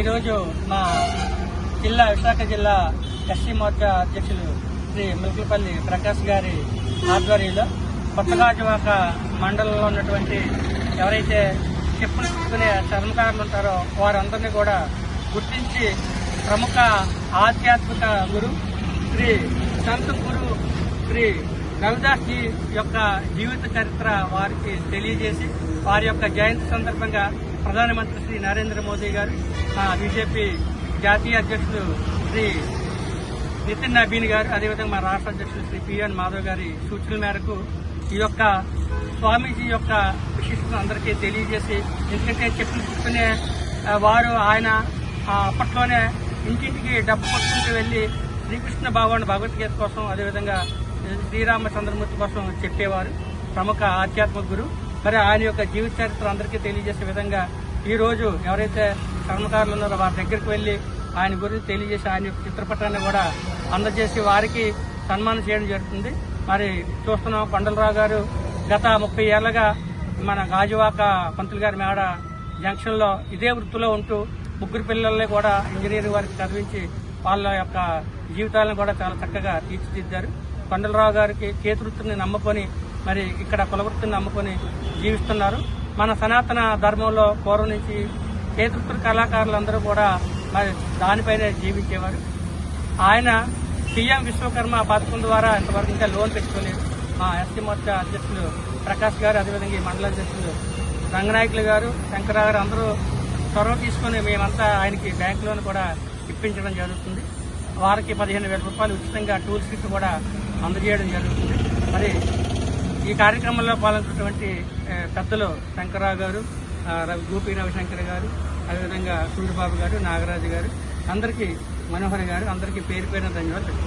ఈరోజు మా జిల్లా విశాఖ జిల్లా ఎస్సీ మోర్చా అధ్యక్షులు శ్రీ మిల్కలపల్లి ప్రకాష్ గారి ఆధ్వర్యంలో కొత్తగాజువాక మండలంలో ఉన్నటువంటి ఎవరైతే చెప్పులు కుట్టుకునే చర్మకారులు ఉంటారో వారందరినీ కూడా గుర్తించి ప్రముఖ ఆధ్యాత్మిక గురు శ్రీ సంత్ గురు శ్రీ రవిదాస్ జీ యొక్క జీవిత చరిత్ర వారికి తెలియజేసి వారి యొక్క జయంతి సందర్భంగా ప్రధానమంత్రి శ్రీ నరేంద్ర మోదీ గారు, బీజేపీ జాతీయ అధ్యక్షులు శ్రీ నితిన్ నబీన్ గారు, అదేవిధంగా మా రాష్ట్ర అధ్యక్షులు శ్రీ పిఎన్ మాధవ్ గారి సూచనల మేరకు ఈ యొక్క స్వామీజీ యొక్క విశిష్టతను అందరికీ తెలియజేసి, ఎందుకంటే చెప్పులు కుట్టుకునే వారు ఆయన అప్పట్లోనే ఇంటింటికి డబ్బు కొట్టుకుంటూ వెళ్లి శ్రీకృష్ణ భగవాన్ భగవద్గీత కోసం, అదేవిధంగా శ్రీరామచంద్రమూర్తి కోసం చెప్పేవారు. ప్రముఖ ఆధ్యాత్మిక గురు. మరి ఆయన యొక్క జీవిత చరిత్ర అందరికీ తెలియజేసే విధంగా ఈ రోజు ఎవరైతే కర్మకారులు ఉన్నారో వారి దగ్గరికి వెళ్లి ఆయన గురించి తెలియజేసి ఆయన యొక్క చిత్రపటాన్ని కూడా అందజేసి వారికి సన్మానం చేయడం జరుగుతుంది. మరి చూస్తున్నాం, కొండలరావు గారు గత 30 ఏళ్లుగా మన గాజువాక పంతులు గారి మేడ జంక్షన్ లో ఇదే వృత్తిలో ఉంటూ 3 పిల్లల్ని కూడా ఇంజనీరింగ్ వారికి చదివించి వాళ్ళ యొక్క జీవితాలను కూడా చాలా చక్కగా తీర్చిదిద్దారు. కొండలరావు గారికి చేతివృత్తిని నమ్ముకొని మరి ఇక్కడ కులవృత్తిని నమ్ముకొని జీవిస్తున్నారు. మన సనాతన ధర్మంలో పూర్వం నుంచి చేతివృత్తుల కళాకారులందరూ కూడా మరి దానిపైనే జీవించేవారు. ఆయన పిఎం విశ్వకర్మ పథకం ద్వారా ఇంతవరకు ఇంకా లోన్ తెచ్చుకోలేదు. మా ఎస్సీ మోర్చా అధ్యక్షులు ప్రకాష్ గారు, అదేవిధంగా ఈ మండల అధ్యక్షులు రంగనాయకులు గారు, శంకరరావు గారు అందరూ చొరవ తీసుకుని మేమంతా ఆయనకి బ్యాంక్ లోన్ కూడా ఇప్పించడం జరుగుతుంది. వారికి 15,000 రూపాయలు ఉచితంగా టూల్స్ కిట్ కూడా అందజేయడం జరుగుతుంది. మరి ఈ కార్యక్రమంలో పాల్గొన్నటువంటి పెద్దలు శంకరరావు గారు, గోపి రవిశంకర్ గారు, అదేవిధంగా సూర్యబాబు గారు, నాగరాజు గారు, అందరికీ మనోహర్ గారు, అందరికీ పేరు పేరున ధన్యవాదాలు.